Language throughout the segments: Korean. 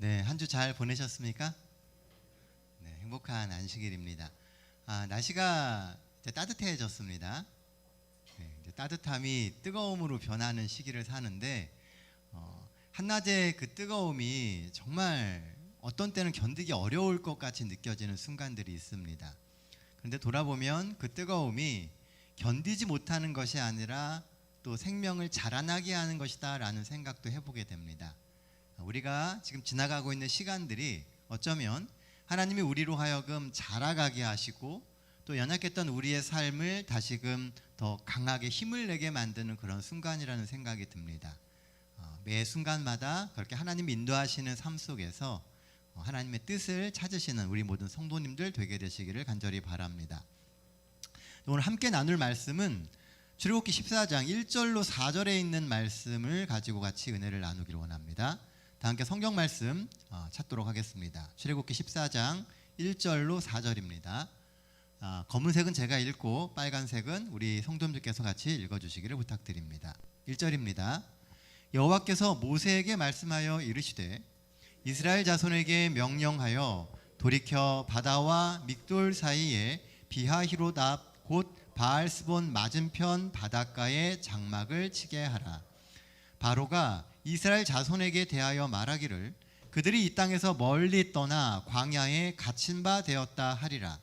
네, 한 주 잘 보내셨습니까? 네, 행복한 안식일입니다. 날씨가 이제 따뜻해졌습니다. 네, 이제 따뜻함이 뜨거움으로 변하는 시기를 사는데 한낮의 그 뜨거움이 정말 어떤 때는 견디기 어려울 것 같이 느껴지는 순간들이 있습니다. 그런데 돌아보면 그 뜨거움이 견디지 못하는 것이 아니라 또 생명을 자라나게 하는 것이다 라는 생각도 해보게 됩니다. 우리가 지금 지나가고 있는 시간들이 어쩌면 하나님이 우리로 하여금 자라가게 하시고 또 연약했던 우리의 삶을 다시금 더 강하게 힘을 내게 만드는 그런 순간이라는 생각이 듭니다. 매 순간마다 그렇게 하나님이 인도하시는 삶 속에서 하나님의 뜻을 찾으시는 우리 모든 성도님들 되게 되시기를 간절히 바랍니다. 오늘 함께 나눌 말씀은 출애굽기 14장 1절로 4절에 있는 말씀을 가지고 같이 은혜를 나누기를 원합니다. 다 함께 성경 말씀 찾도록 하겠습니다. 출애굽기 14장 1절로 4절입니다. 검은색은 제가 읽고 빨간색은 우리 성도님들께서 같이 읽어주시기를 부탁드립니다. 1절입니다. 여호와께서 모세에게 말씀하여 이르시되 이스라엘 자손에게 명령하여 돌이켜 바다와 믹돌 사이에 비하히로답 곧 바알스본 맞은편 바닷가에 장막을 치게 하라. 바로가 이스라엘 자손에게 대하여 말하기를 그들이 이 땅에서 멀리 떠나 광야에 갇힌 바 되었다 하리라.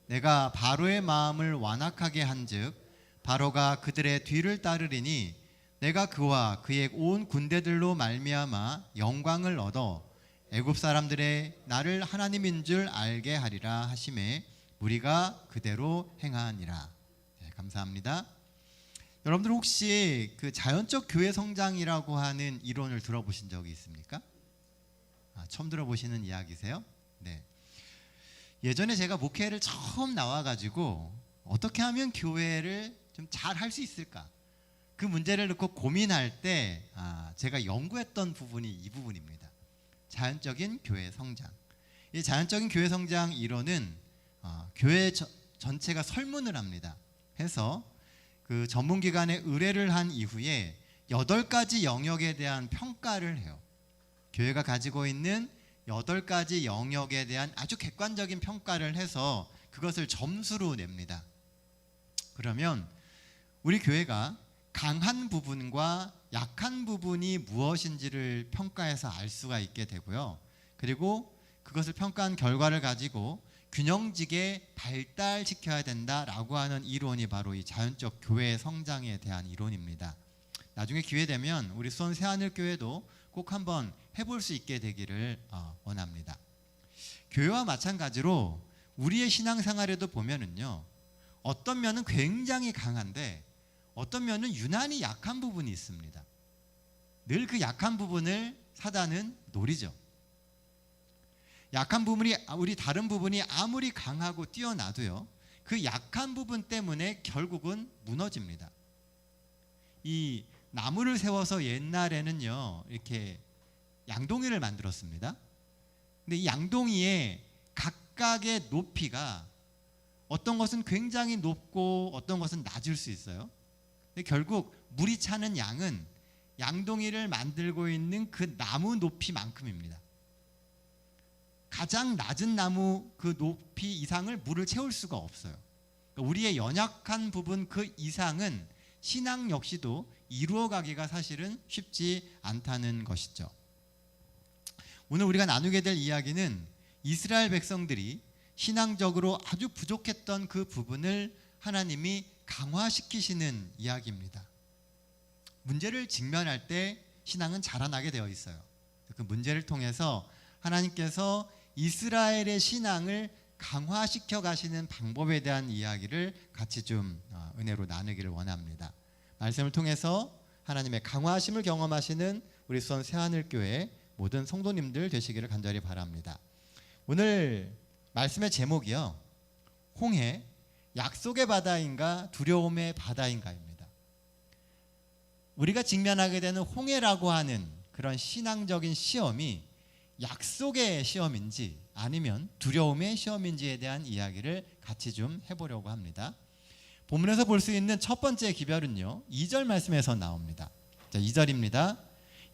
내가 바로의 마음을 완악하게 한즉 바로가 그들의 뒤를 따르리니 내가 그와 그의 온 군대들로 말미암아 영광을 얻어 애굽 사람들의 나를 하나님인 줄 알게 하리라 하시매 무리가 그대로 행하니라. 네, 감사합니다. 여러분들 혹시 그 자연적 교회 성장이라고 하는 이론을 들어보신 적이 있습니까? 처음 들어보시는 이야기세요? 네. 예전에 제가 목회를 처음 나와가지고 어떻게 하면 교회를 좀 잘 할 수 있을까? 그 문제를 놓고 고민할 때 제가 연구했던 부분이 이 부분입니다. 자연적인 교회 성장. 이 자연적인 교회 성장 이론은 교회 전체가 설문을 합니다. 해서 그 전문기관에 의뢰를 한 이후에 8가지 영역에 대한 평가를 해요. 교회가 가지고 있는 8가지 영역에 대한 아주 객관적인 평가를 해서 그것을 점수로 냅니다. 그러면 우리 교회가 강한 부분과 약한 부분이 무엇인지를 평가해서 알 수가 있게 되고요. 그리고 그것을 평가한 결과를 가지고 균형지게 발달시켜야 된다라고 하는 이론이 바로 이 자연적 교회의 성장에 대한 이론입니다. 나중에 기회 되면 우리 수원 새하늘교회도 꼭 한번 해볼 수 있게 되기를 원합니다. 교회와 마찬가지로 우리의 신앙생활에도 보면은요, 어떤 면은 굉장히 강한데 어떤 면은 유난히 약한 부분이 있습니다. 늘 그 약한 부분을 사단은 노리죠. 약한 부분이 우리 다른 부분이 아무리 강하고 뛰어나도요, 그 약한 부분 때문에 결국은 무너집니다. 이 나무를 세워서 옛날에는요 이렇게 양동이를 만들었습니다. 근데 이 양동이의 각각의 높이가 어떤 것은 굉장히 높고 어떤 것은 낮을 수 있어요. 근데 결국 물이 차는 양은 양동이를 만들고 있는 그 나무 높이만큼입니다. 가장 낮은 나무 그 높이 이상을 물을 채울 수가 없어요. 그러니까 우리의 연약한 부분 그 이상은 신앙 역시도 이루어가기가 사실은 쉽지 않다는 것이죠. 오늘 우리가 나누게 될 이야기는 이스라엘 백성들이 신앙적으로 아주 부족했던 그 부분을 하나님이 강화시키시는 이야기입니다. 문제를 직면할 때 신앙은 자라나게 되어 있어요. 그 문제를 통해서 하나님께서 이스라엘의 신앙을 강화시켜 가시는 방법에 대한 이야기를 같이 좀 은혜로 나누기를 원합니다. 말씀을 통해서 하나님의 강화하심을 경험하시는 우리 수원 새하늘교회 모든 성도님들 되시기를 간절히 바랍니다. 오늘 말씀의 제목이요, 홍해, 약속의 바다인가 두려움의 바다인가입니다. 우리가 직면하게 되는 홍해라고 하는 그런 신앙적인 시험이 약속의 시험인지 아니면 두려움의 시험인지에 대한 이야기를 같이 좀 해보려고 합니다. 본문에서 볼 수 있는 첫 번째 기별은요, 2절 말씀에서 나옵니다. 자, 2절입니다.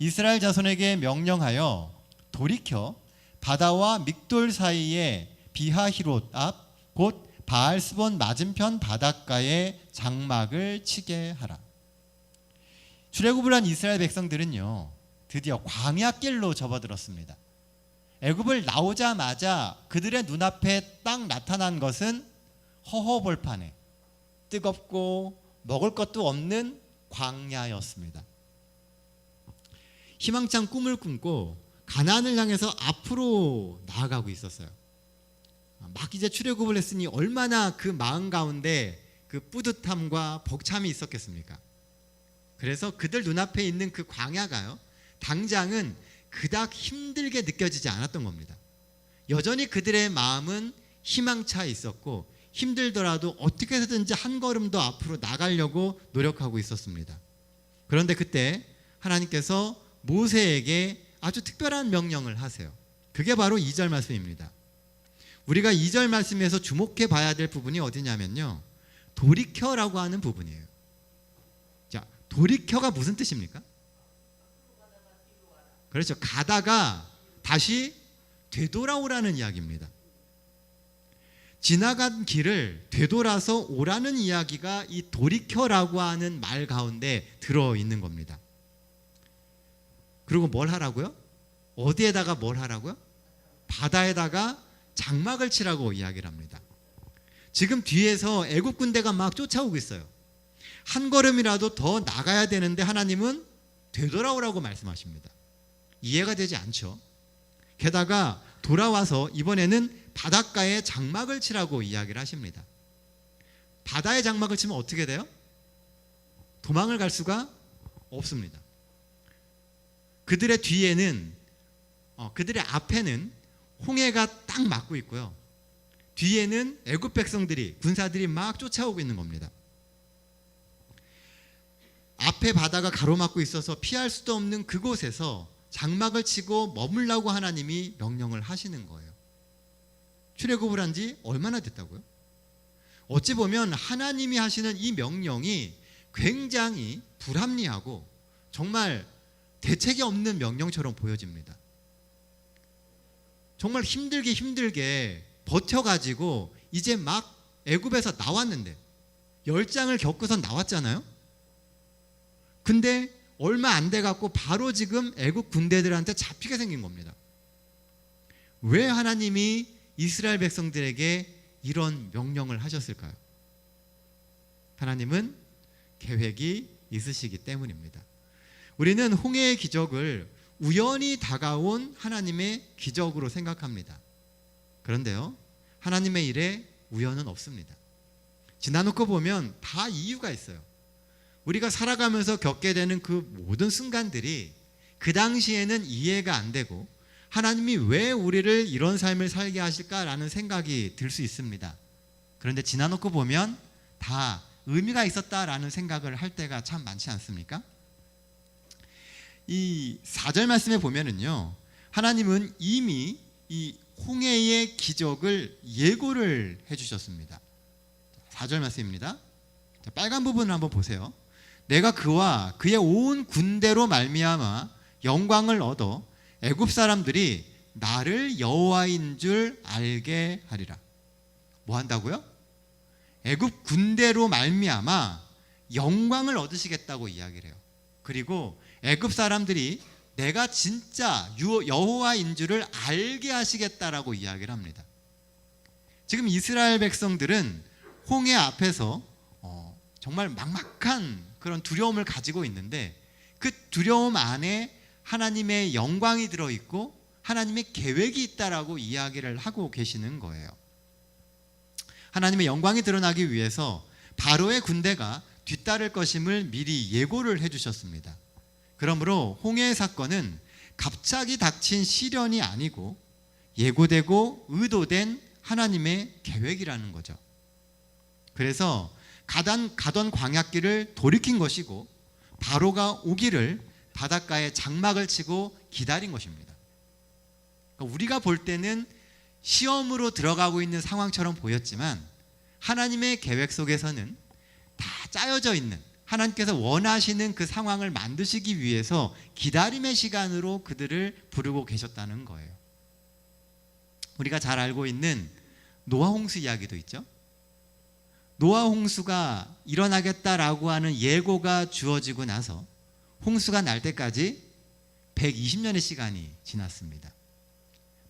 이스라엘 자손에게 명령하여 돌이켜 바다와 믹돌 사이의 비하히롯 앞 곧 바알스본 맞은편 바닷가에 장막을 치게 하라. 출애굽을 한 이스라엘 백성들은요, 드디어 광야길로 접어들었습니다. 애굽을 나오자마자 그들의 눈앞에 딱 나타난 것은 허허벌판에 뜨겁고 먹을 것도 없는 광야였습니다. 희망찬 꿈을 꿈고 가나안을 향해서 앞으로 나아가고 있었어요. 막 이제 출애굽을 했으니 얼마나 그 마음 가운데 그 뿌듯함과 벅참이 있었겠습니까? 그래서 그들 눈앞에 있는 그 광야가요, 당장은 그닥 힘들게 느껴지지 않았던 겁니다. 여전히 그들의 마음은 희망차 있었고 힘들더라도 어떻게 해서든지 한 걸음 더 앞으로 나가려고 노력하고 있었습니다. 그런데 그때 하나님께서 모세에게 아주 특별한 명령을 하세요. 그게 바로 2절 말씀입니다. 우리가 2절 말씀에서 주목해 봐야 될 부분이 어디냐면요, 돌이켜라고 하는 부분이에요. 자, 돌이켜가 무슨 뜻입니까? 그렇죠. 가다가 다시 되돌아오라는 이야기입니다. 지나간 길을 되돌아서 오라는 이야기가 이 돌이켜라고 하는 말 가운데 들어있는 겁니다. 그리고 뭘 하라고요? 어디에다가 뭘 하라고요? 바다에다가 장막을 치라고 이야기를 합니다. 지금 뒤에서 애굽 군대가 막 쫓아오고 있어요. 한 걸음이라도 더 나가야 되는데 하나님은 되돌아오라고 말씀하십니다. 이해가 되지 않죠. 게다가 돌아와서 이번에는 바닷가에 장막을 치라고 이야기를 하십니다. 바다에 장막을 치면 어떻게 돼요? 도망을 갈 수가 없습니다. 그들의 뒤에는 그들의 앞에는 홍해가 딱 막고 있고요, 뒤에는 애굽 백성들이, 군사들이 막 쫓아오고 있는 겁니다. 앞에 바다가 가로막고 있어서 피할 수도 없는 그곳에서 장막을 치고 머물라고 하나님이 명령을 하시는 거예요. 출애굽을 한 지 얼마나 됐다고요? 어찌 보면 하나님이 하시는 이 명령이 굉장히 불합리하고 정말 대책이 없는 명령처럼 보여집니다. 정말 힘들게 버텨가지고 이제 막 애굽에서 나왔는데, 열장을 겪고서 나왔잖아요. 근데 얼마 안 돼갖고 바로 지금 애굽 군대들한테 잡히게 생긴 겁니다. 왜 하나님이 이스라엘 백성들에게 이런 명령을 하셨을까요? 하나님은 계획이 있으시기 때문입니다. 우리는 홍해의 기적을 우연히 다가온 하나님의 기적으로 생각합니다. 그런데요, 하나님의 일에 우연은 없습니다. 지나놓고 보면 다 이유가 있어요. 우리가 살아가면서 겪게 되는 그 모든 순간들이 그 당시에는 이해가 안 되고 하나님이 왜 우리를 이런 삶을 살게 하실까라는 생각이 들 수 있습니다. 그런데 지나놓고 보면 다 의미가 있었다라는 생각을 할 때가 참 많지 않습니까? 이 4절 말씀에 보면은요, 하나님은 이미 이 홍해의 기적을 예고를 해주셨습니다. 4절 말씀입니다. 빨간 부분을 한번 보세요. 내가 그와 그의 온 군대로 말미암아 영광을 얻어 애굽 사람들이 나를 여호와인 줄 알게 하리라. 뭐 한다고요? 애굽 군대로 말미암아 영광을 얻으시겠다고 이야기를 해요. 그리고 애굽 사람들이 내가 진짜 여호와인 줄을 알게 하시겠다라고 이야기를 합니다. 지금 이스라엘 백성들은 홍해 앞에서 정말 막막한 그런 두려움을 가지고 있는데, 그 두려움 안에 하나님의 영광이 들어있고 하나님의 계획이 있다라고 이야기를 하고 계시는 거예요. 하나님의 영광이 드러나기 위해서 바로의 군대가 뒤따를 것임을 미리 예고를 해주셨습니다. 그러므로 홍해의 사건은 갑자기 닥친 시련이 아니고 예고되고 의도된 하나님의 계획이라는 거죠. 그래서 가던 광야길을 돌이킨 것이고 바로가 오기를 바닷가에 장막을 치고 기다린 것입니다. 그러니까 우리가 볼 때는 시험으로 들어가고 있는 상황처럼 보였지만 하나님의 계획 속에서는 다 짜여져 있는, 하나님께서 원하시는 그 상황을 만드시기 위해서 기다림의 시간으로 그들을 부르고 계셨다는 거예요. 우리가 잘 알고 있는 노아 홍수 이야기도 있죠. 노아 홍수가 일어나겠다라고 하는 예고가 주어지고 나서 홍수가 날 때까지 120년의 시간이 지났습니다.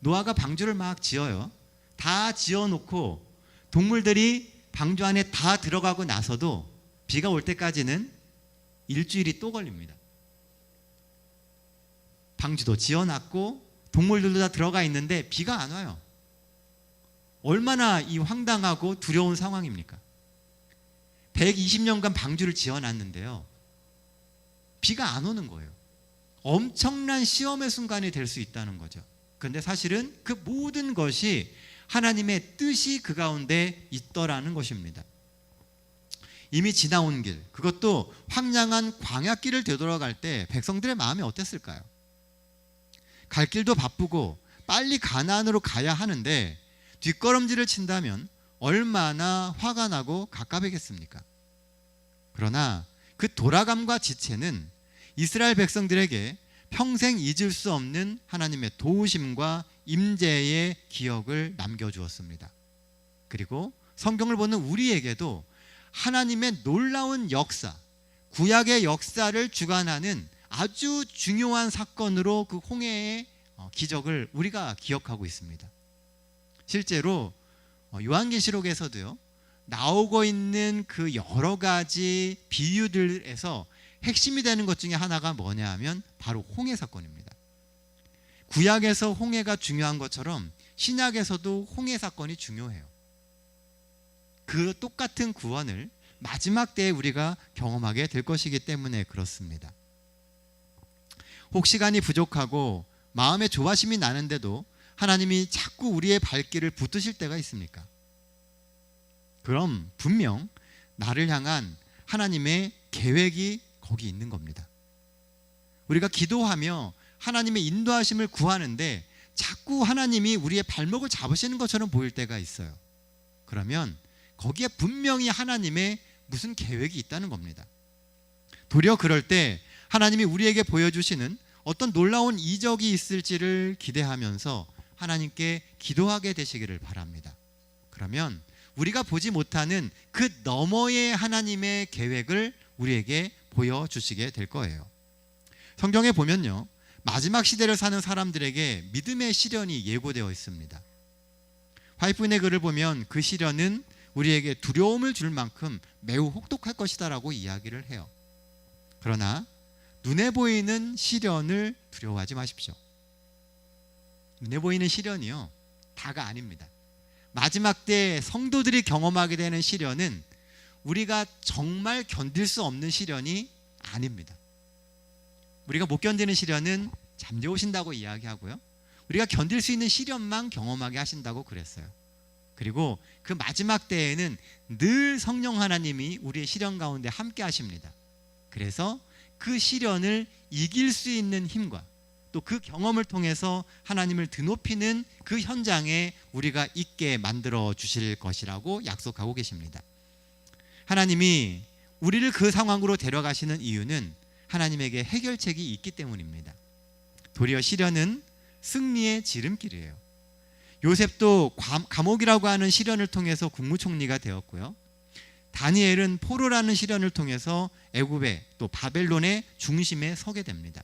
노아가 방주를 막 지어요. 다 지어놓고 동물들이 방주 안에 다 들어가고 나서도 비가 올 때까지는 일주일이 또 걸립니다. 방주도 지어놨고 동물들도 다 들어가 있는데 비가 안 와요. 얼마나 이 황당하고 두려운 상황입니까? 120년간 방주를 지어놨는데요, 비가 안 오는 거예요. 엄청난 시험의 순간이 될 수 있다는 거죠. 그런데 사실은 그 모든 것이 하나님의 뜻이 그 가운데 있더라는 것입니다. 이미 지나온 길, 그것도 황량한 광야길을 되돌아갈 때 백성들의 마음이 어땠을까요? 갈 길도 바쁘고 빨리 가나안으로 가야 하는데 뒷걸음질을 친다면 얼마나 화가 나고 갑갑하겠습니까? 그러나 그 돌아감과 지체는 이스라엘 백성들에게 평생 잊을 수 없는 하나님의 도우심과 임재의 기억을 남겨주었습니다. 그리고 성경을 보는 우리에게도 하나님의 놀라운 역사, 구약의 역사를 주관하는 아주 중요한 사건으로 그 홍해의 기적을 우리가 기억하고 있습니다. 실제로 요한계시록에서도요, 나오고 있는 그 여러 가지 비유들에서 핵심이 되는 것 중에 하나가 뭐냐 하면 바로 홍해 사건입니다. 구약에서 홍해가 중요한 것처럼 신약에서도 홍해 사건이 중요해요. 그 똑같은 구원을 마지막 때에 우리가 경험하게 될 것이기 때문에 그렇습니다. 혹 시간이 부족하고 마음에 조바심이 나는데도 하나님이 자꾸 우리의 발길을 붙드실 때가 있습니까? 그럼 분명 나를 향한 하나님의 계획이 거기 있는 겁니다. 우리가 기도하며 하나님의 인도하심을 구하는데 자꾸 하나님이 우리의 발목을 잡으시는 것처럼 보일 때가 있어요. 그러면 거기에 분명히 하나님의 무슨 계획이 있다는 겁니다. 도리어 그럴 때 하나님이 우리에게 보여주시는 어떤 놀라운 이적이 있을지를 기대하면서 하나님께 기도하게 되시기를 바랍니다. 그러면 우리가 보지 못하는 그 너머의 하나님의 계획을 우리에게 보여주시게 될 거예요. 성경에 보면요, 마지막 시대를 사는 사람들에게 믿음의 시련이 예고되어 있습니다. 화이트의 글을 보면 그 시련은 우리에게 두려움을 줄 만큼 매우 혹독할 것이다라고 이야기를 해요. 그러나 눈에 보이는 시련을 두려워하지 마십시오. 눈에 보이는 시련이요, 다가 아닙니다. 마지막 때 성도들이 경험하게 되는 시련은 우리가 정말 견딜 수 없는 시련이 아닙니다. 우리가 못 견디는 시련은 잠재우신다고 이야기하고요, 우리가 견딜 수 있는 시련만 경험하게 하신다고 그랬어요. 그리고 그 마지막 때에는 늘 성령 하나님이 우리의 시련 가운데 함께 하십니다. 그래서 그 시련을 이길 수 있는 힘과 또 그 경험을 통해서 하나님을 드높이는 그 현장에 우리가 있게 만들어 주실 것이라고 약속하고 계십니다. 하나님이 우리를 그 상황으로 데려가시는 이유는 하나님에게 해결책이 있기 때문입니다. 도리어 시련은 승리의 지름길이에요. 요셉도 감옥이라고 하는 시련을 통해서 국무총리가 되었고요, 다니엘은 포로라는 시련을 통해서 애굽의 또 바벨론의 중심에 서게 됩니다.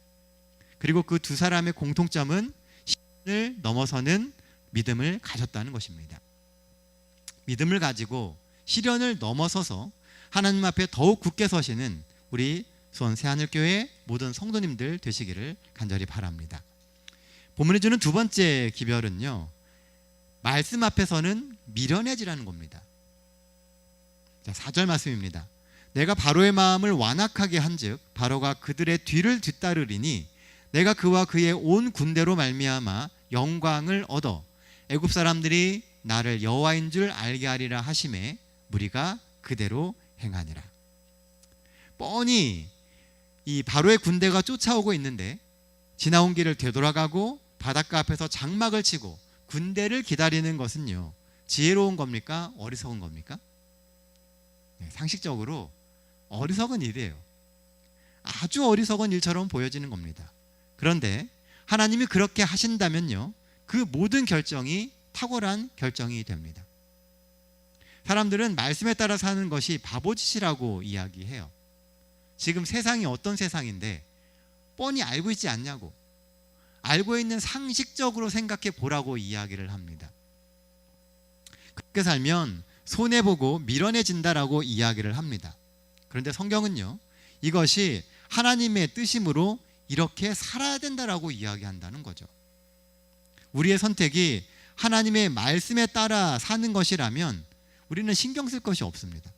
그리고 그 두 사람의 공통점은 시련을 넘어서는 믿음을 가졌다는 것입니다. 믿음을 가지고 시련을 넘어서서 하나님 앞에 더욱 굳게 서시는 우리 수원 새하늘교회 모든 성도님들 되시기를 간절히 바랍니다. 본문이 주는 두 번째 기별은요, 말씀 앞에서는 미련해지라는 겁니다. 자, 4절 말씀입니다. 내가 바로의 마음을 완악하게 한즉 바로가 그들의 뒤를 뒤따르리니 내가 그와 그의 온 군대로 말미암아 영광을 얻어 애굽 사람들이 나를 여호와인 줄 알게 하리라 하심에 무리가 그대로 행하니라. 뻔히 이 바로의 군대가 쫓아오고 있는데 지나온 길을 되돌아가고 바닷가 앞에서 장막을 치고 군대를 기다리는 것은요, 지혜로운 겁니까? 어리석은 겁니까? 네, 상식적으로 어리석은 일이에요. 아주 어리석은 일처럼 보여지는 겁니다. 그런데 하나님이 그렇게 하신다면요, 그 모든 결정이 탁월한 결정이 됩니다. 사람들은 말씀에 따라 사는 것이 바보짓이라고 이야기해요. 지금 세상이 어떤 세상인데 뻔히 알고 있지 않냐고, 알고 있는 상식적으로 생각해 보라고 이야기를 합니다. 그렇게 살면 손해보고 미련해진다라고 이야기를 합니다. 그런데 성경은요, 이것이 하나님의 뜻이므로 이렇게 살아야 된다라고 이야기한다는 거죠. 우리의 선택이 하나님의 말씀에 따라 사는 것이라면 우리는 신경 쓸 것이 없습니다.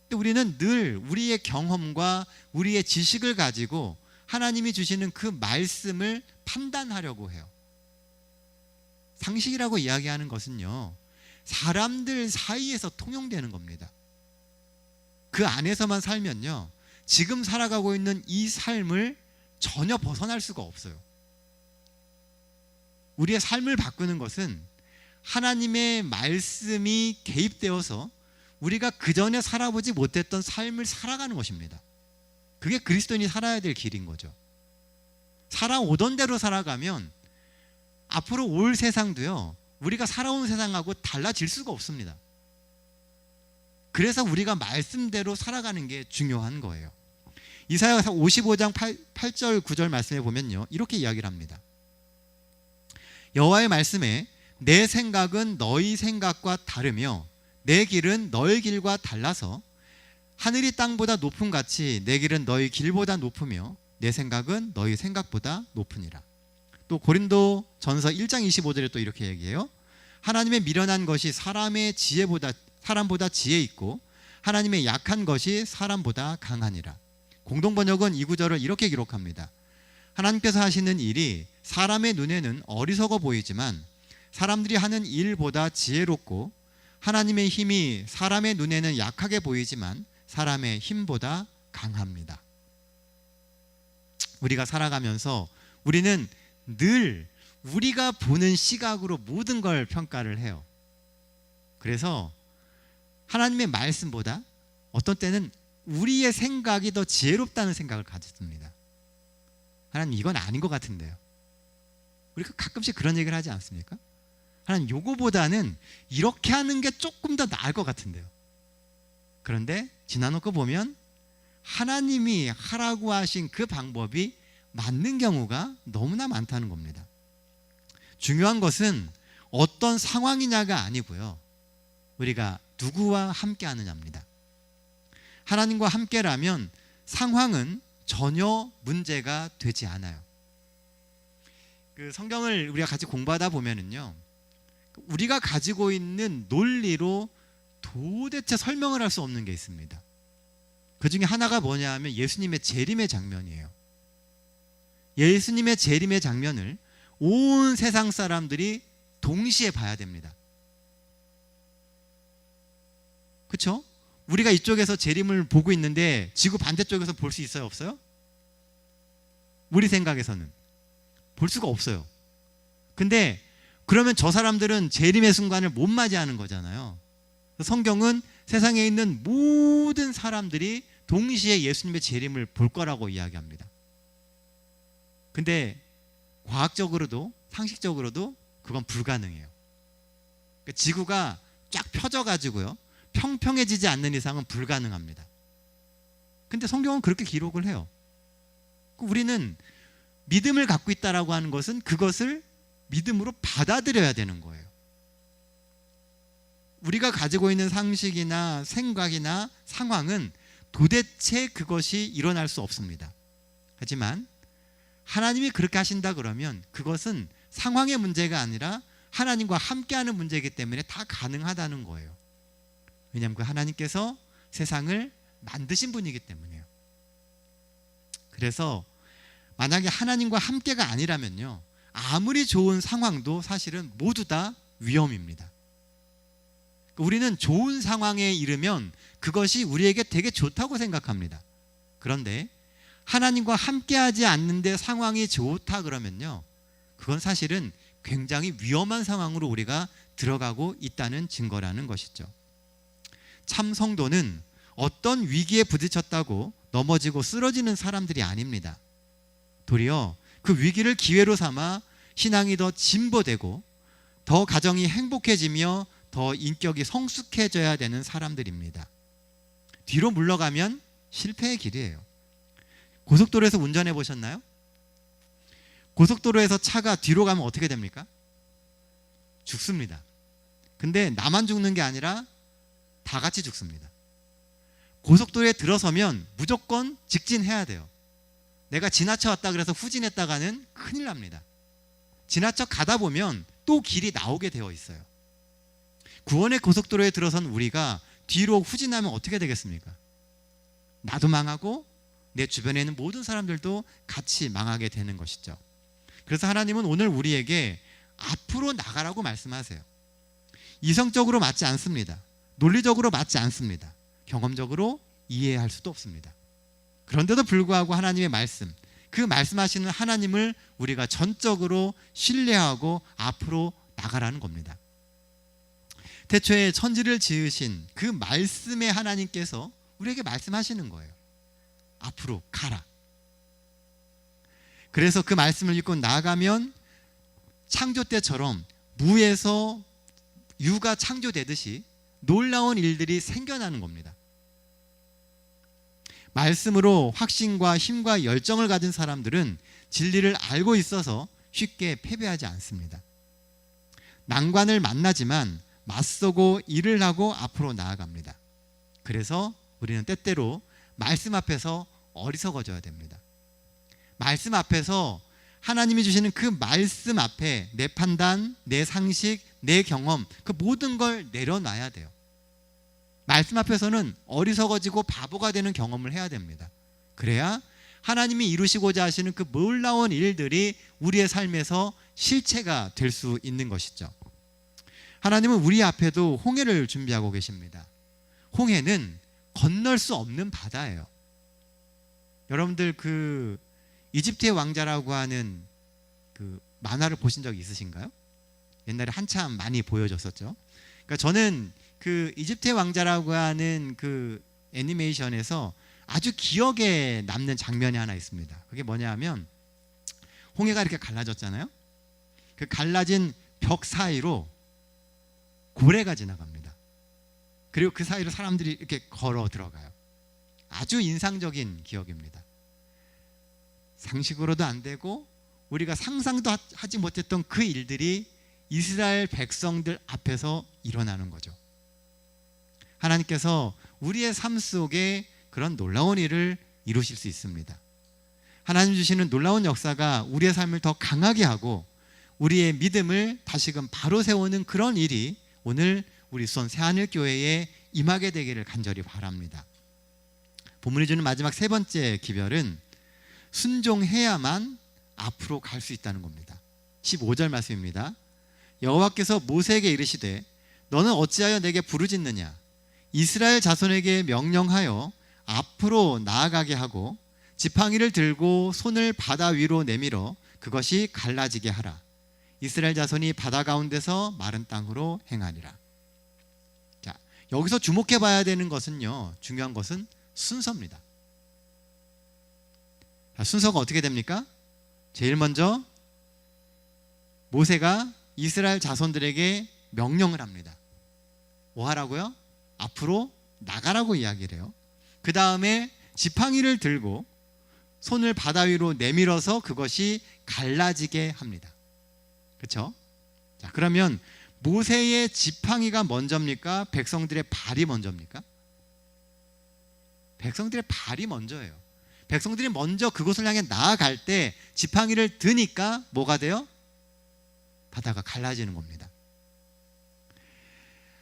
근데 우리는 늘 우리의 경험과 우리의 지식을 가지고 하나님이 주시는 그 말씀을 판단하려고 해요. 상식이라고 이야기하는 것은요, 사람들 사이에서 통용되는 겁니다. 그 안에서만 살면요, 지금 살아가고 있는 이 삶을 전혀 벗어날 수가 없어요. 우리의 삶을 바꾸는 것은 하나님의 말씀이 개입되어서 우리가 그전에 살아보지 못했던 삶을 살아가는 것입니다. 그게 그리스도인이 살아야 될 길인 거죠. 살아오던 대로 살아가면 앞으로 올 세상도요, 우리가 살아온 세상하고 달라질 수가 없습니다. 그래서 우리가 말씀대로 살아가는 게 중요한 거예요. 이사야 55장 8절 9절 말씀에 보면요, 이렇게 이야기를 합니다. 여호와의 말씀에 내 생각은 너희 생각과 다르며 내 길은 너희 길과 달라서 하늘이 땅보다 높음 같이 내 길은 너희 길보다 높으며 내 생각은 너희 생각보다 높으니라. 또 고린도 전서 1장 25절에 또 이렇게 얘기해요. 하나님의 미련한 것이 사람보다 지혜 있고 하나님의 약한 것이 사람보다 강하니라. 공동번역은 이 구절을 이렇게 기록합니다. 하나님께서 하시는 일이 사람의 눈에는 어리석어 보이지만 사람들이 하는 일보다 지혜롭고 하나님의 힘이 사람의 눈에는 약하게 보이지만 사람의 힘보다 강합니다. 우리가 살아가면서 우리는 늘 우리가 보는 시각으로 모든 걸 평가를 해요. 그래서 하나님의 말씀보다 어떤 때는 우리의 생각이 더 지혜롭다는 생각을 가졌습니다. 하나님, 이건 아닌 것 같은데요. 우리가 가끔씩 그런 얘기를 하지 않습니까? 하나님, 요거보다는 이렇게 하는 게 조금 더 나을 것 같은데요. 그런데 지나놓고 보면 하나님이 하라고 하신 그 방법이 맞는 경우가 너무나 많다는 겁니다. 중요한 것은 어떤 상황이냐가 아니고요, 우리가 누구와 함께 하느냐입니다. 하나님과 함께라면 상황은 전혀 문제가 되지 않아요. 그 성경을 우리가 같이 공부하다 보면은요, 우리가 가지고 있는 논리로 도대체 설명을 할 수 없는 게 있습니다. 그 중에 하나가 뭐냐 하면 예수님의 재림의 장면이에요. 예수님의 재림의 장면을 온 세상 사람들이 동시에 봐야 됩니다. 그렇죠? 우리가 이쪽에서 재림을 보고 있는데 지구 반대쪽에서 볼 수 있어요, 없어요? 우리 생각에서는 볼 수가 없어요. 근데 그러면 저 사람들은 재림의 순간을 못 맞이하는 거잖아요. 성경은 세상에 있는 모든 사람들이 동시에 예수님의 재림을 볼 거라고 이야기합니다. 근데 과학적으로도 상식적으로도 그건 불가능해요. 그러니까 지구가 쫙 펴져가지고요, 평평해지지 않는 이상은 불가능합니다. 근데 성경은 그렇게 기록을 해요. 우리는 믿음을 갖고 있다라고 하는 것은 그것을 믿음으로 받아들여야 되는 거예요. 우리가 가지고 있는 상식이나 생각이나 상황은 도대체 그것이 일어날 수 없습니다. 하지만 하나님이 그렇게 하신다 그러면 그것은 상황의 문제가 아니라 하나님과 함께하는 문제이기 때문에 다 가능하다는 거예요. 왜냐하면 그 하나님께서 세상을 만드신 분이기 때문에요. 그래서 만약에 하나님과 함께가 아니라면요, 아무리 좋은 상황도 사실은 모두 다 위험입니다. 우리는 좋은 상황에 이르면 그것이 우리에게 되게 좋다고 생각합니다. 그런데 하나님과 함께하지 않는데 상황이 좋다 그러면요, 그건 사실은 굉장히 위험한 상황으로 우리가 들어가고 있다는 증거라는 것이죠. 참 성도는 어떤 위기에 부딪혔다고 넘어지고 쓰러지는 사람들이 아닙니다. 도리어 그 위기를 기회로 삼아 신앙이 더 진보되고 더 가정이 행복해지며 더 인격이 성숙해져야 되는 사람들입니다. 뒤로 물러가면 실패의 길이에요. 고속도로에서 운전해 보셨나요? 고속도로에서 차가 뒤로 가면 어떻게 됩니까? 죽습니다. 근데 나만 죽는 게 아니라 다 같이 죽습니다. 고속도로에 들어서면 무조건 직진해야 돼요. 내가 지나쳐 왔다 그래서 후진했다가는 큰일 납니다. 지나쳐 가다 보면 또 길이 나오게 되어 있어요. 구원의 고속도로에 들어선 우리가 뒤로 후진하면 어떻게 되겠습니까? 나도 망하고 내 주변에 있는 모든 사람들도 같이 망하게 되는 것이죠. 그래서 하나님은 오늘 우리에게 앞으로 나가라고 말씀하세요. 이성적으로 맞지 않습니다. 논리적으로 맞지 않습니다. 경험적으로 이해할 수도 없습니다. 그런데도 불구하고 하나님의 말씀, 그 말씀하시는 하나님을 우리가 전적으로 신뢰하고 앞으로 나가라는 겁니다. 태초에 천지를 지으신 그 말씀의 하나님께서 우리에게 말씀하시는 거예요. 앞으로 가라. 그래서 그 말씀을 읽고 나아가면 창조 때처럼 무에서 유가 창조되듯이 놀라운 일들이 생겨나는 겁니다. 말씀으로 확신과 힘과 열정을 가진 사람들은 진리를 알고 있어서 쉽게 패배하지 않습니다. 난관을 만나지만 맞서고 일을 하고 앞으로 나아갑니다. 그래서 우리는 때때로 말씀 앞에서 어리석어져야 됩니다. 말씀 앞에서 하나님이 주시는 그 말씀 앞에 내 판단, 내 상식, 내 경험, 그 모든 걸 내려놔야 돼요. 말씀 앞에서는 어리석어지고 바보가 되는 경험을 해야 됩니다. 그래야 하나님이 이루시고자 하시는 그 놀라운 일들이 우리의 삶에서 실체가 될 수 있는 것이죠. 하나님은 우리 앞에도 홍해를 준비하고 계십니다. 홍해는 건널 수 없는 바다예요. 여러분들 그 이집트의 왕자라고 하는 그 만화를 보신 적 있으신가요? 옛날에 한참 많이 보여줬었죠. 그러니까 저는 그 이집트의 왕자라고 하는 그 애니메이션에서 아주 기억에 남는 장면이 하나 있습니다. 그게 뭐냐면 홍해가 이렇게 갈라졌잖아요. 그 갈라진 벽 사이로 고래가 지나갑니다. 그리고 그 사이로 사람들이 이렇게 걸어 들어가요. 아주 인상적인 기억입니다. 상식으로도 안 되고 우리가 상상도 하지 못했던 그 일들이 이스라엘 백성들 앞에서 일어나는 거죠. 하나님께서 우리의 삶 속에 그런 놀라운 일을 이루실 수 있습니다. 하나님 주시는 놀라운 역사가 우리의 삶을 더 강하게 하고 우리의 믿음을 다시금 바로 세우는 그런 일이 오늘 우리 수원 새하늘교회에 임하게 되기를 간절히 바랍니다. 본문이 주는 마지막 세 번째 기별은 순종해야만 앞으로 갈 수 있다는 겁니다. 15절 말씀입니다. 여호와께서 모세에게 이르시되 너는 어찌하여 내게 부르짖느냐? 이스라엘 자손에게 명령하여 앞으로 나아가게 하고 지팡이를 들고 손을 바다 위로 내밀어 그것이 갈라지게 하라. 이스라엘 자손이 바다 가운데서 마른 땅으로 행하리라. 자, 여기서 주목해 봐야 되는 것은요, 중요한 것은 순서입니다. 자, 순서가 어떻게 됩니까? 제일 먼저 모세가 이스라엘 자손들에게 명령을 합니다. 뭐 하라고요? 앞으로 나가라고 이야기를 해요. 그 다음에 지팡이를 들고 손을 바다 위로 내밀어서 그것이 갈라지게 합니다. 그렇죠? 자, 그러면 모세의 지팡이가 먼저입니까? 백성들의 발이 먼저입니까? 백성들의 발이 먼저예요. 백성들이 먼저 그곳을 향해 나아갈 때 지팡이를 드니까 뭐가 돼요? 바다가 갈라지는 겁니다.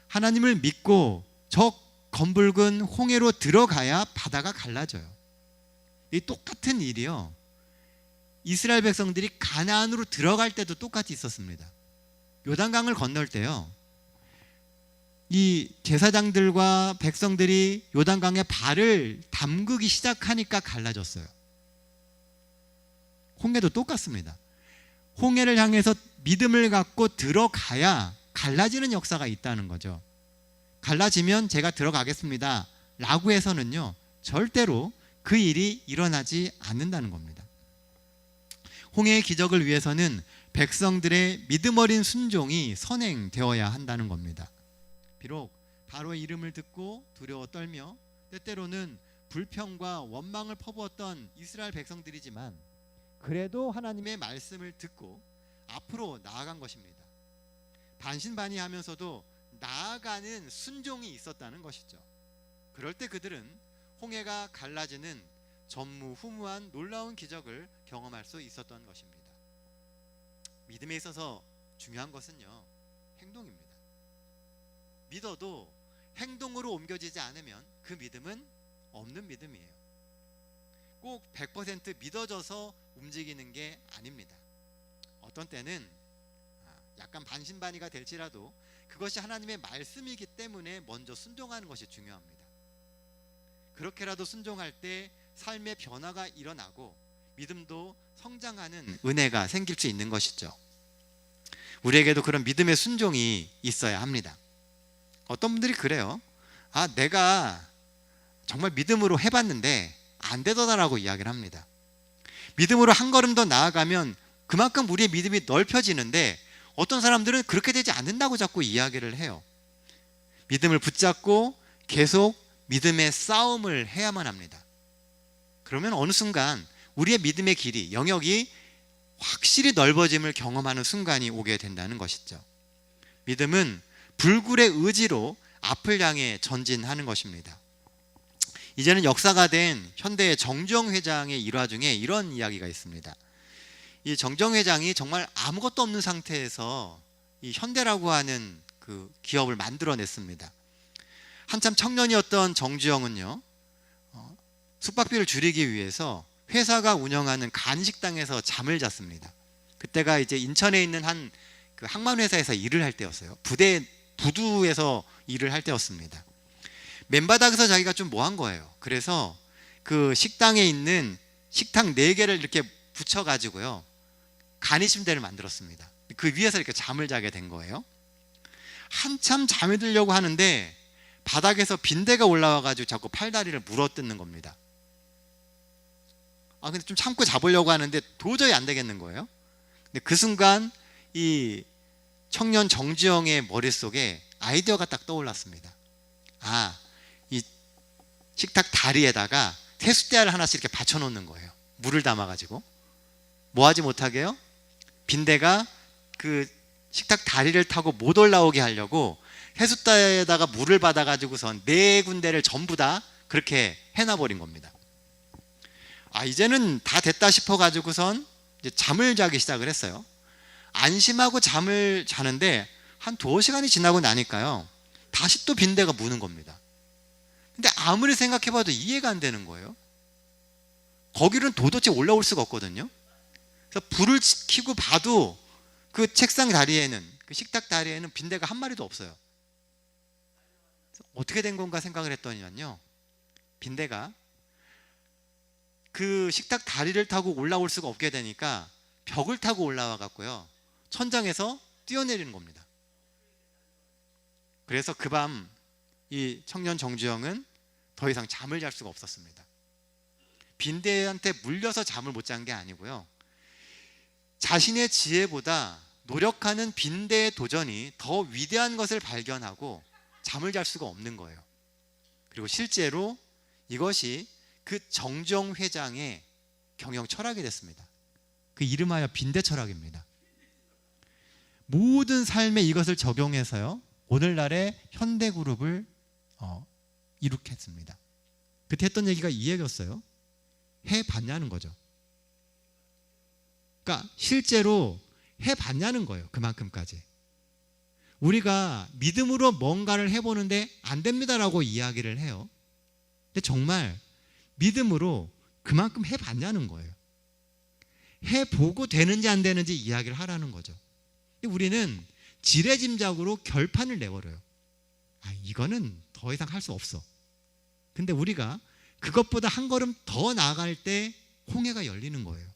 하나님을 믿고 저 검붉은 홍해로 들어가야 바다가 갈라져요. 이 똑같은 일이요, 이스라엘 백성들이 가나안으로 들어갈 때도 똑같이 있었습니다. 요단강을 건널 때요, 이 제사장들과 백성들이 요단강에 발을 담그기 시작하니까 갈라졌어요. 홍해도 똑같습니다. 홍해를 향해서 믿음을 갖고 들어가야 갈라지는 역사가 있다는 거죠. 갈라지면 제가 들어가겠습니다 라고 해서는요, 절대로 그 일이 일어나지 않는다는 겁니다. 홍해의 기적을 위해서는 백성들의 믿음 어린 순종이 선행되어야 한다는 겁니다. 비록 바로의 이름을 듣고 두려워 떨며 때때로는 불평과 원망을 퍼부었던 이스라엘 백성들이지만 그래도 하나님의 말씀을 듣고 앞으로 나아간 것입니다. 반신반의하면서도 나아가는 순종이 있었다는 것이죠. 그럴 때 그들은 홍해가 갈라지는 전무후무한 놀라운 기적을 경험할 수 있었던 것입니다. 믿음에 있어서 중요한 것은요, 행동입니다. 믿어도 행동으로 옮겨지지 않으면 그 믿음은 없는 믿음이에요. 꼭 100% 믿어져서 움직이는 게 아닙니다. 어떤 때는 약간 반신반의가 될지라도 그것이 하나님의 말씀이기 때문에 먼저 순종하는 것이 중요합니다. 그렇게라도 순종할 때 삶의 변화가 일어나고 믿음도 성장하는 은혜가 생길 수 있는 것이죠. 우리에게도 그런 믿음의 순종이 있어야 합니다. 어떤 분들이 그래요. 내가 정말 믿음으로 해봤는데 안 되더라라고 이야기를 합니다. 믿음으로 한 걸음 더 나아가면 그만큼 우리의 믿음이 넓혀지는데 어떤 사람들은 그렇게 되지 않는다고 자꾸 이야기를 해요. 믿음을 붙잡고 계속 믿음의 싸움을 해야만 합니다. 그러면 어느 순간 우리의 믿음의 길이, 영역이 확실히 넓어짐을 경험하는 순간이 오게 된다는 것이죠. 믿음은 불굴의 의지로 앞을 향해 전진하는 것입니다. 이제는 역사가 된 현대의 정주영 회장의 일화 중에 이런 이야기가 있습니다. 이 정주영 회장이 정말 아무것도 없는 상태에서 이 현대라고 하는 그 기업을 만들어냈습니다. 한참 청년이었던 정주영은요, 숙박비를 줄이기 위해서 회사가 운영하는 간식당에서 잠을 잤습니다. 그때가 이제 인천에 있는 한 그 항만 회사에서 일을 할 때였어요. 부두에서 일을 할 때였습니다. 맨바닥에서 자기가 좀 뭐한 거예요. 그래서 그 식당에 있는 식탁 4개를 이렇게 붙여가지고요, 간이 침대를 만들었습니다. 그 위에서 이렇게 잠을 자게 된 거예요. 한참 잠이 들려고 하는데 바닥에서 빈대가 올라와가지고 자꾸 팔다리를 물어뜯는 겁니다. 근데 좀 참고 자보려고 하는데 도저히 안 되겠는 거예요. 근데 그 순간 이 청년 정주영의 머릿속에 아이디어가 딱 떠올랐습니다. 이 식탁 다리에다가 세숫대야를 하나씩 이렇게 받쳐놓는 거예요. 물을 담아가지고. 뭐 하지 못하게요? 빈대가 그 식탁 다리를 타고 못 올라오게 하려고 세숫대야에다가 물을 받아가지고선 4군데를 전부 다 그렇게 해놔버린 겁니다. 이제는 다 됐다 싶어가지고선 이제 잠을 자기 시작을 했어요. 안심하고 잠을 자는데 한 2시간이 지나고 나니까요, 다시 또 빈대가 무는 겁니다. 근데 아무리 생각해봐도 이해가 안 되는 거예요. 거기는 도대체 올라올 수가 없거든요. 그래서 불을 켜고 봐도 그 책상 다리에는, 그 식탁 다리에는 빈대가 한 마리도 없어요. 어떻게 된 건가 생각을 했더니만요, 빈대가 그 식탁 다리를 타고 올라올 수가 없게 되니까 벽을 타고 올라와 갖고요, 천장에서 뛰어내리는 겁니다. 그래서 그 밤 이 청년 정주영은 더 이상 잠을 잘 수가 없었습니다. 빈대한테 물려서 잠을 못 잔 게 아니고요, 자신의 지혜보다 노력하는 빈대의 도전이 더 위대한 것을 발견하고 잠을 잘 수가 없는 거예요. 그리고 실제로 이것이 그 정주영 회장의 경영 철학이 됐습니다. 그 이름하여 빈대 철학입니다. 모든 삶에 이것을 적용해서요, 오늘날의 현대그룹을 이룩했습니다. 그때 했던 얘기가 이 얘기였어요. 해봤냐는 거죠. 그러니까 실제로 해봤냐는 거예요. 그만큼까지. 우리가 믿음으로 뭔가를 해보는데 안 됩니다라고 이야기를 해요. 근데 정말 믿음으로 그만큼 해봤냐는 거예요. 해보고 되는지 안 되는지 이야기를 하라는 거죠. 근데 우리는 지레짐작으로 결판을 내버려요. 이거는 더 이상 할 수 없어. 근데 우리가 그것보다 한 걸음 더 나아갈 때 홍해가 열리는 거예요.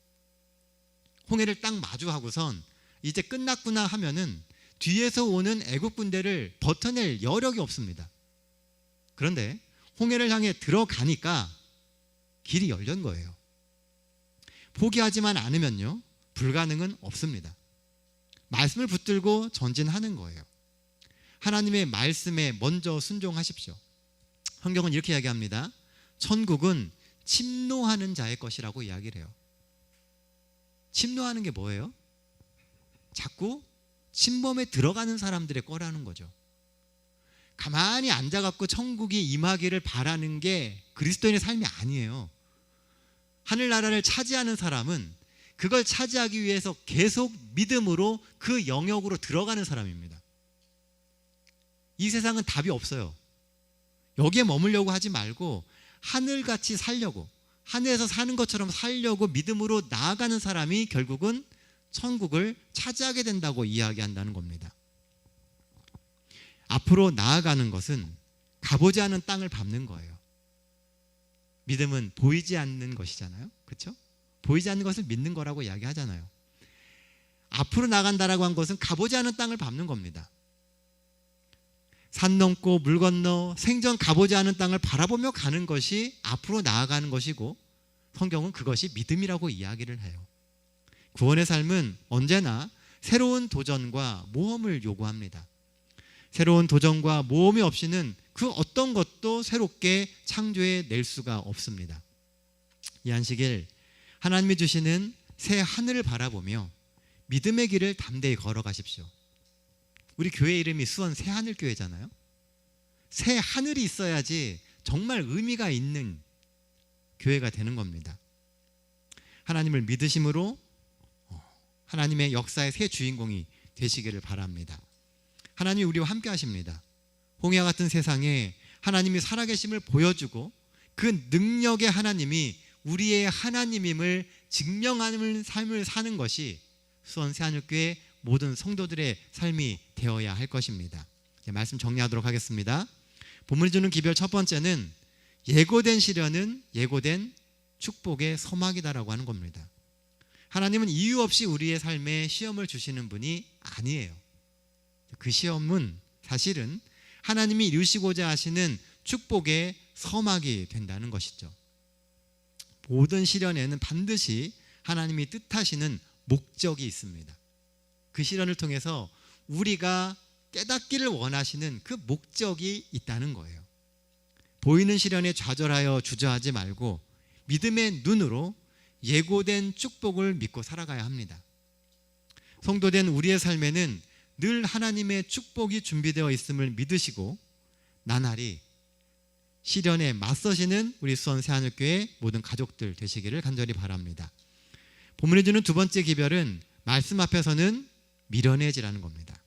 홍해를 딱 마주하고선 이제 끝났구나 하면은 뒤에서 오는 애국 군대를 버텨낼 여력이 없습니다. 그런데 홍해를 향해 들어가니까 길이 열린 거예요. 포기하지만 않으면요, 불가능은 없습니다. 말씀을 붙들고 전진하는 거예요. 하나님의 말씀에 먼저 순종하십시오. 성경은 이렇게 이야기합니다. 천국은 침노하는 자의 것이라고 이야기를 해요. 침노하는 게 뭐예요? 자꾸 침범에 들어가는 사람들의 거라는 거죠. 가만히 앉아갖고 천국이 임하기를 바라는 게 그리스도인의 삶이 아니에요. 하늘나라를 차지하는 사람은 그걸 차지하기 위해서 계속 믿음으로 그 영역으로 들어가는 사람입니다. 이 세상은 답이 없어요. 여기에 머물려고 하지 말고 하늘같이 살려고, 하늘에서 사는 것처럼 살려고 믿음으로 나아가는 사람이 결국은 천국을 차지하게 된다고 이야기한다는 겁니다. 앞으로 나아가는 것은 가보지 않은 땅을 밟는 거예요. 믿음은 보이지 않는 것이잖아요. 그렇죠? 보이지 않는 것을 믿는 거라고 이야기하잖아요. 앞으로 나간다라고 한 것은 가보지 않은 땅을 밟는 겁니다. 산 넘고 물 건너 생전 가보지 않은 땅을 바라보며 가는 것이 앞으로 나아가는 것이고, 성경은 그것이 믿음이라고 이야기를 해요. 구원의 삶은 언제나 새로운 도전과 모험을 요구합니다. 새로운 도전과 모험이 없이는 그 어떤 것도 새롭게 창조해 낼 수가 없습니다. 이 안식일 하나님이 주시는 새 하늘을 바라보며 믿음의 길을 담대히 걸어가십시오. 우리 교회 이름이 수원 새하늘교회잖아요. 새 하늘이 있어야지 정말 의미가 있는 교회가 되는 겁니다. 하나님을 믿으심으로 하나님의 역사의 새 주인공이 되시기를 바랍니다. 하나님이 우리와 함께 하십니다. 홍해와 같은 세상에 하나님이 살아계심을 보여주고 그 능력의 하나님이 우리의 하나님임을 증명하는 삶을 사는 것이 수원 새하늘교회 모든 성도들의 삶이 되어야 할 것입니다. 말씀 정리하도록 하겠습니다. 본문이 주는 기별 첫 번째는 예고된 시련은 예고된 축복의 서막이다라고 하는 겁니다. 하나님은 이유 없이 우리의 삶에 시험을 주시는 분이 아니에요. 그 시험은 사실은 하나님이 이루시고자 하시는 축복의 서막이 된다는 것이죠. 모든 시련에는 반드시 하나님이 뜻하시는 목적이 있습니다. 그 시련을 통해서 우리가 깨닫기를 원하시는 그 목적이 있다는 거예요. 보이는 시련에 좌절하여 주저하지 말고 믿음의 눈으로 예고된 축복을 믿고 살아가야 합니다. 성도된 우리의 삶에는 늘 하나님의 축복이 준비되어 있음을 믿으시고 나날이 시련에 맞서시는 우리 수원 새하늘교회 모든 가족들 되시기를 간절히 바랍니다. 본문이 주는 두 번째 기별은 말씀 앞에서는 미련해지라는 겁니다.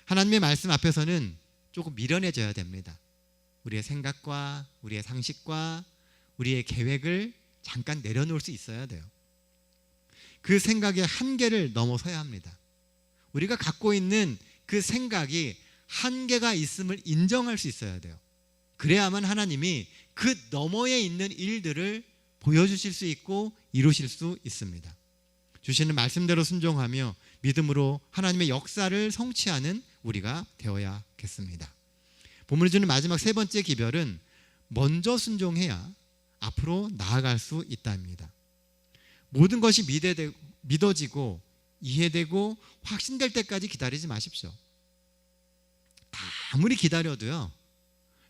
하나님의 말씀 앞에서는 조금 미련해져야 됩니다. 우리의 생각과 우리의 상식과 우리의 계획을 잠깐 내려놓을 수 있어야 돼요. 그 생각의 한계를 넘어서야 합니다. 우리가 갖고 있는 그 생각이 한계가 있음을 인정할 수 있어야 돼요. 그래야만 하나님이 그 너머에 있는 일들을 보여주실 수 있고 이루실 수 있습니다. 주시는 말씀대로 순종하며 믿음으로 하나님의 역사를 성취하는 우리가 되어야겠습니다. 본문이 주는 마지막 세 번째 기별은 먼저 순종해야 앞으로 나아갈 수 있다입니다. 모든 것이 믿어지고 이해되고 확신될 때까지 기다리지 마십시오. 아무리 기다려도요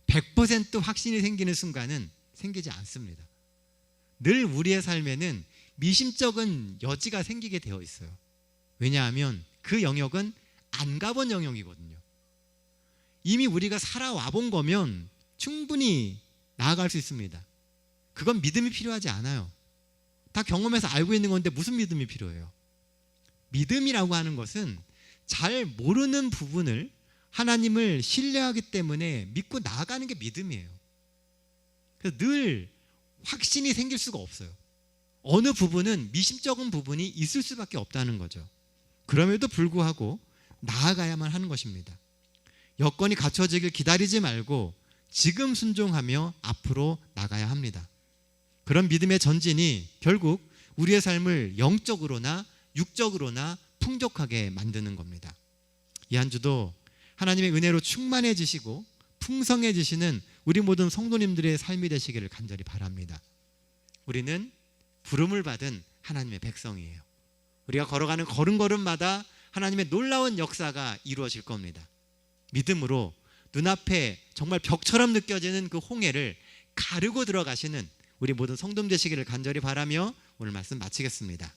100% 확신이 생기는 순간은 생기지 않습니다. 늘 우리의 삶에는 미심쩍은 여지가 생기게 되어 있어요. 왜냐하면 그 영역은 안 가본 영역이거든요. 이미 우리가 살아와 본 거면 충분히 나아갈 수 있습니다. 그건 믿음이 필요하지 않아요. 다 경험해서 알고 있는 건데 무슨 믿음이 필요해요? 믿음이라고 하는 것은 잘 모르는 부분을 하나님을 신뢰하기 때문에 믿고 나아가는 게 믿음이에요. 그래서 늘 확신이 생길 수가 없어요. 어느 부분은 미심쩍은 부분이 있을 수밖에 없다는 거죠. 그럼에도 불구하고 나아가야만 하는 것입니다. 여건이 갖춰지길 기다리지 말고 지금 순종하며 앞으로 나가야 합니다. 그런 믿음의 전진이 결국 우리의 삶을 영적으로나 육적으로나 풍족하게 만드는 겁니다. 이 한 주도 하나님의 은혜로 충만해지시고 풍성해지시는 우리 모든 성도님들의 삶이 되시기를 간절히 바랍니다. 우리는 부름을 받은 하나님의 백성이에요. 우리가 걸어가는 걸음걸음마다 하나님의 놀라운 역사가 이루어질 겁니다. 믿음으로 눈앞에 정말 벽처럼 느껴지는 그 홍해를 가르고 들어가시는 우리 모든 성도님 되시기를 간절히 바라며 오늘 말씀 마치겠습니다.